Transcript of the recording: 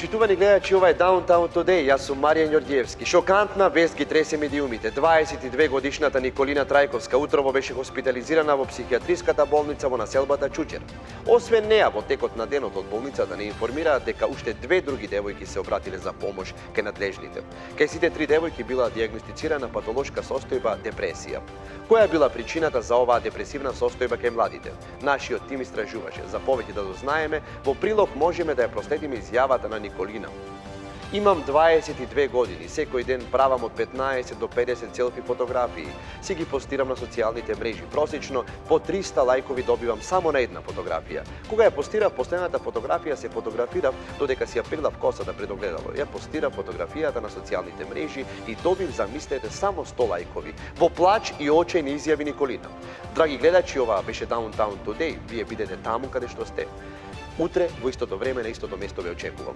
Почитувани гледачи, ова е Downtown Today, јас сум Маријан Ѓорѓиевски. Шокантна вест ги тресе медиумите. 22 годишната Николина Трајковска утрово беше хоспитализирана во психијатриската болница во населбата Чучер. Освен неа, во текот на денот од болницата не информираат дека уште две други девојки се обратиле за помош кај надлежните. Кај сите три девојки била дијагностицирана патолошка состојба депресија. Која била причината за оваа депресивна состојба кај младите? Нашиот тим истражуваше. За повеќе да дознаеме, во прилог можеме да ја проследиме изјавата на Николина. Имам 22 години, секој ден правам од 15 до 50 селфи фотографии. Си ги постирам на социјалните мрежи. Просечно по 300 лајкови добивам само на една фотографија. Кога ја постирав последната фотографија, се фотографирав додека си ја пеглав косата пред огледало. Ја постирав фотографијата на социјалните мрежи и добив, замислете, само 100 лајкови. Во плач и очајни изјави Николина. Драги гледачи, ова беше Downtown Today. Вие бидете таму каде што сте. Утре во истото време на истото место ве очекувам.